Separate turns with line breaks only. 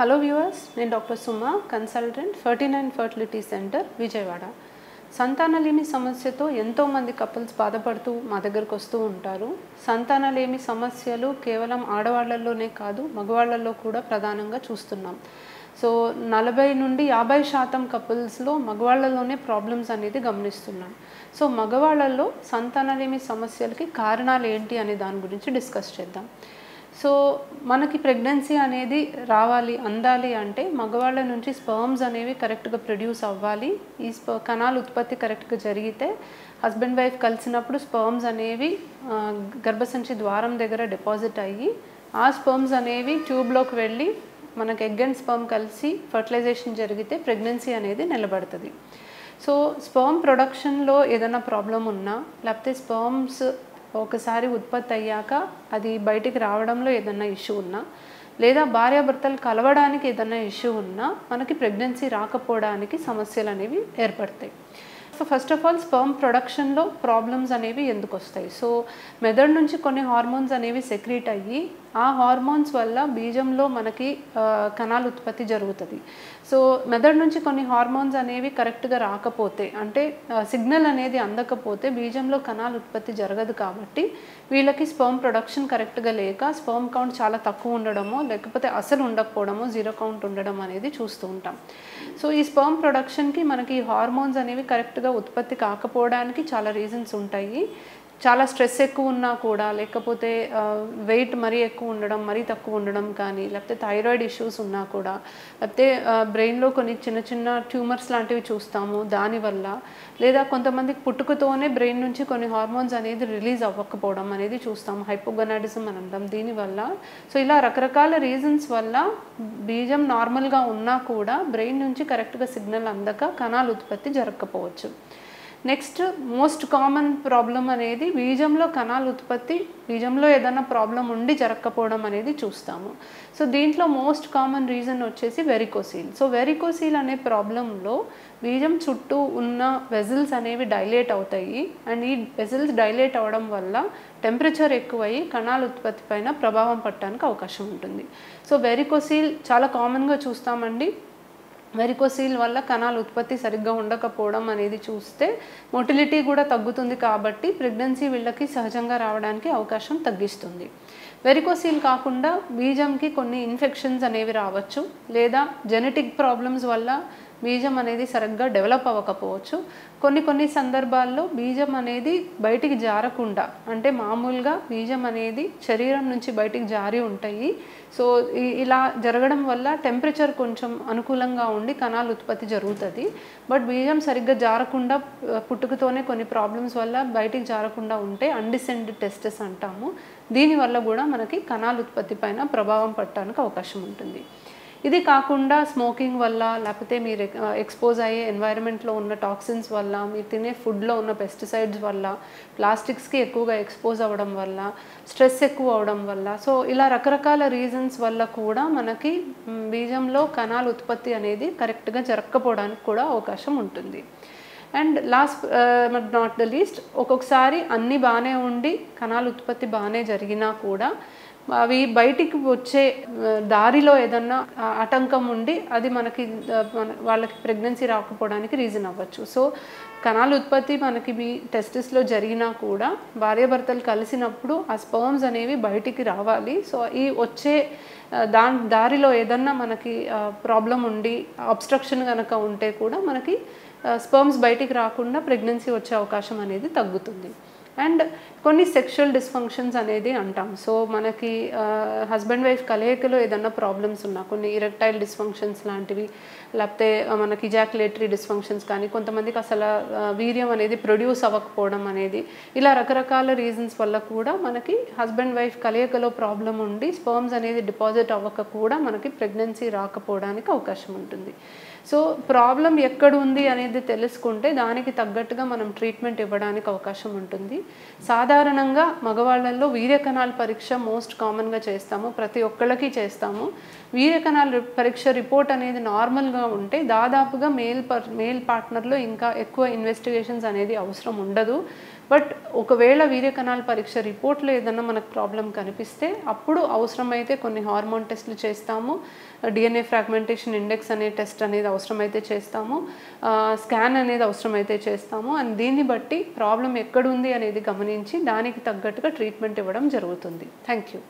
Hello viewers, నేను doctor సుమా, consultant 39 fertility centre Vijayawada. సంతానలేమి సమస్యతో ఎంతోమంది కపుల్స్ బాధపడుతూ మా దగ్గరకు వస్తూ ఉంటారు. సంతానలేమి సమస్యలు కేవలం ఆడవాళ్లలోనే కాదు, మగవాళ్లలో కూడా ప్రధానంగా చూస్తున్నాం. సో 40 నుండి 50% కపుల్స్లో మగవాళ్లలోనే ప్రాబ్లమ్స్ అనేది గమనిస్తున్నాం. సో మగవాళ్లలో సంతానలేమి సమస్యలకి కారణాలు ఏంటి అనే దాని గురించి డిస్కస్ చేద్దాం. సో మనకి ప్రెగ్నెన్సీ అనేది రావాలి, అందాలి అంటే మగవాళ్ళ నుంచి స్పర్మ్స్ అనేవి కరెక్ట్గా ప్రొడ్యూస్ అవ్వాలి. ఈ కణాల ఉత్పత్తి కరెక్ట్గా జరిగితే హస్బెండ్ వైఫ్ కలిసినప్పుడు స్పర్మ్స్ అనేవి గర్భసంచి ద్వారం దగ్గర డిపాజిట్ అయ్యి ఆ స్పర్మ్స్ అనేవి ట్యూబ్లోకి వెళ్ళి మనకి ఎగ్ అండ్ స్పర్మ్ కలిసి ఫర్టిలైజేషన్ జరిగితే ప్రెగ్నెన్సీ అనేది నిలబడుతుంది. సో స్పర్మ్ ప్రొడక్షన్లో ఏదైనా ప్రాబ్లం ఉన్నా, లేకపోతే స్పర్మ్స్ ఒకసారి ఉత్పత్తి అయ్యాక అది బయటికి రావడంలో ఏదైనా ఇష్యూ ఉన్నా, లేదా భార్యాభర్తలు కలవడానికి ఏదైనా ఇష్యూ ఉన్నా మనకి ప్రెగ్నెన్సీ రాకపోవడానికి సమస్యలు అనేవి ఏర్పడతాయి. So first of all sperm ప్రొడక్షన్లో ప్రాబ్లమ్స్ అనేవి ఎందుకు వస్తాయి? సో మెదడు నుంచి కొన్ని హార్మోన్స్ అనేవి సెక్రీట్ అయ్యి ఆ హార్మోన్స్ వల్ల బీజంలో మనకి కణాల ఉత్పత్తి జరుగుతుంది. సో మెదడు నుంచి కొన్ని హార్మోన్స్ అనేవి కరెక్ట్గా రాకపోతే, అంటే సిగ్నల్ అనేది అందకపోతే బీజంలో కణాల ఉత్పత్తి జరగదు. కాబట్టి వీళ్ళకి స్పర్మ్ ప్రొడక్షన్ కరెక్ట్గా లేక స్పర్మ్ కౌంట్ చాలా తక్కువ ఉండడమో, లేకపోతే అసలు ఉండకపోవడమో, 0 కౌంట్ ఉండడం అనేది చూస్తూ ఉంటాం. సో ఈ స్పర్మ్ ప్రొడక్షన్కి మనకి హార్మోన్స్ అనేవి కరెక్ట్గా ఉత్పత్తి కాకపోవడానికి చాలా రీజన్స్ ఉంటాయి. చాలా స్ట్రెస్ ఎక్కువ ఉన్నా కూడా, లేకపోతే వెయిట్ మరీ ఎక్కువ ఉండడం, మరీ తక్కువ ఉండడం కానీ, లేకపోతే థైరాయిడ్ ఇష్యూస్ ఉన్నా కూడా, లేకపోతే బ్రెయిన్లో కొన్ని చిన్న చిన్న ట్యూమర్స్ లాంటివి చూస్తాము దానివల్ల, లేదా కొంతమందికి పుట్టుకతోనే బ్రెయిన్ నుంచి కొన్ని హార్మోన్స్ అనేది రిలీజ్ అవ్వకపోవడం అనేది చూస్తాము, హైపోగొనాడిజం అని అంటాం దీనివల్ల. సో ఇలా రకరకాల రీజన్స్ వల్ల బీజం నార్మల్గా ఉన్నా కూడా బ్రెయిన్ నుంచి కరెక్ట్గా సిగ్నల్ అందక కణాల ఉత్పత్తి జరగకపోవచ్చు. నెక్స్ట్ మోస్ట్ కామన్ ప్రాబ్లం అనేది బీజంలో కణాల ఉత్పత్తి, బీజంలో ఏదైనా ప్రాబ్లం ఉండి జరగకపోవడం అనేది చూస్తాము. సో దీంట్లో మోస్ట్ కామన్ రీజన్ వచ్చేసి వెరికోసీల్. సో వెరికోసీల్ అనే ప్రాబ్లంలో బీజం చుట్టూ ఉన్న వెజిల్స్ అనేవి డైలేట్ అవుతాయి. అండ్ ఈ వెజిల్స్ డైలేట్ అవడం వల్ల టెంపరేచర్ ఎక్కువయ్యి కణాల ఉత్పత్తి పైన ప్రభావం పడటానికి అవకాశం ఉంటుంది. సో వెరికోసీల్ చాలా కామన్గా చూస్తామండి. వెరికోసీల్ వల్ల కణాల ఉత్పత్తి సరిగ్గా ఉండకపోవడం అనేది చూస్తే మొటిలిటీ కూడా తగ్గుతుంది. కాబట్టి ప్రెగ్నెన్సీ వీళ్ళకి సహజంగా రావడానికి అవకాశం తగ్గిస్తుంది. వెరికోసీల్ కాకుండా బీజంకి కొన్ని ఇన్ఫెక్షన్స్ అనేవి రావచ్చు, లేదా జెనెటిక్ ప్రాబ్లమ్స్ వల్ల బీజం అనేది సరిగ్గా డెవలప్ అవ్వకపోవచ్చు. కొన్ని సందర్భాల్లో బీజం అనేది బయటికి జారకుండా, అంటే మామూలుగా బీజం అనేది శరీరం నుంచి బయటికి జారి ఉంటాయి. సో ఇలా జరగడం వల్ల టెంపరేచర్ కొంచెం అనుకూలంగా ఉండి కణాల ఉత్పత్తి జరుగుతుంది. బట్ బీజం సరిగ్గా జారకుండా పుట్టుకతోనే కొన్ని ప్రాబ్లమ్స్ వల్ల బయటికి జారకుండా ఉంటే అన్డిసెండెడ్ టెస్టెస్ అంటాము. దీనివల్ల కూడా మనకి కణాల ఉత్పత్తి పైన ప్రభావం పడటానికి అవకాశం ఉంటుంది. ఇది కాకుండా స్మోకింగ్ వల్ల, లేకపోతే మీరు ఎక్స్పోజ్ అయ్యే ఎన్వైరన్మెంట్లో ఉన్న టాక్సిన్స్ వల్ల, మీరు తినే ఫుడ్లో ఉన్న పెస్టిసైడ్స్ వల్ల, ప్లాస్టిక్స్కి ఎక్కువగా ఎక్స్పోజ్ అవ్వడం వల్ల, స్ట్రెస్ ఎక్కువ అవడం వల్ల, సో ఇలా రకరకాల రీజన్స్ వల్ల కూడా మనకి బీజంలో కణాల ఉత్పత్తి అనేది కరెక్ట్గా జరగకపోవడానికి కూడా అవకాశం ఉంటుంది. And last but not the least, ఒక్కొక్కసారి అన్నీ బాగానే ఉండి కణాల ఉత్పత్తి బాగానే జరిగినా కూడా అవి బయటికి వచ్చే దారిలో ఏదన్నా ఆటంకం ఉండి అది మనకి వాళ్ళకి ప్రెగ్నెన్సీ రాకపోవడానికి రీజన్ అవ్వచ్చు. సో కణాల ఉత్పత్తి మనకి టెస్టిస్లో జరిగినా కూడా భార్యాభర్తలు కలిసినప్పుడు ఆ స్పర్మ్స్ అనేవి బయటికి రావాలి. సో ఈ వచ్చే దారిలో ఏదన్నా మనకి ప్రాబ్లం ఉండి అబ్స్ట్రక్షన్ కనుక ఉంటే కూడా మనకి స్పర్మ్స్ బయటికి రాకుండా ప్రెగ్నెన్సీ వచ్చే అవకాశం అనేది తగ్గుతుంది. అండ్ కొన్ని సెక్షువల్ డిస్ఫంక్షన్స్ అనేది అంటాం. సో మనకి హస్బెండ్ వైఫ్ కలయికలో ఏదన్నా ప్రాబ్లమ్స్ ఉన్నా, కొన్ని ఇరెక్టైల్ డిస్ఫంక్షన్స్ లాంటివి, లేకపోతే మనకి ఇజాక్యులేటరీ డిస్ఫంక్షన్స్ కానీ, కొంతమందికి అసలు వీర్యం అనేది ప్రొడ్యూస్ అవ్వకపోవడం అనేది, ఇలా రకరకాల రీజన్స్ వల్ల కూడా మనకి హస్బెండ్ వైఫ్ కలయికలో ప్రాబ్లం ఉండి స్పర్మ్స్ అనేది డిపాజిట్ అవ్వక కూడా మనకి ప్రెగ్నెన్సీ రాకపోవడానికి అవకాశం ఉంటుంది. సో ప్రాబ్లం ఎక్కడ ఉంది అనేది తెలుసుకుంటే దానికి తగ్గట్టుగా మనం ట్రీట్మెంట్ ఇవ్వడానికి అవకాశం ఉంటుంది. సాధారణంగా మగవాళ్ళల్లో వీర్యకణాల పరీక్ష మోస్ట్ కామన్గా చేస్తాము, ప్రతి ఒక్కళ్ళకి చేస్తాము. వీర్యకణాల పరీక్ష రిపోర్ట్ అనేది నార్మల్గా ఉంటే దాదాపుగా మేల్ పార్ట్నర్లో ఇంకా ఎక్కువ ఇన్వెస్టిగేషన్స్ అనేది అవసరం ఉండదు. బట్ ఒకవేళ వీర్య కణాల పరీక్ష రిపోర్ట్లో ఏదన్నా మనకు ప్రాబ్లం కనిపిస్తే అప్పుడు అవసరమైతే కొన్ని హార్మోన్ టెస్టులు చేస్తాము, DNA ఫ్రాగ్మెంటేషన్ ఇండెక్స్ అనే టెస్ట్ అనేది అవసరమైతే చేస్తాము, స్కాన్ అనేది అవసరమైతే చేస్తాము. అండ్ దీన్ని బట్టి ప్రాబ్లం ఎక్కడుంది అనేది గమనించి దానికి తగ్గట్టుగా ట్రీట్మెంట్ ఇవ్వడం జరుగుతుంది. Thank you.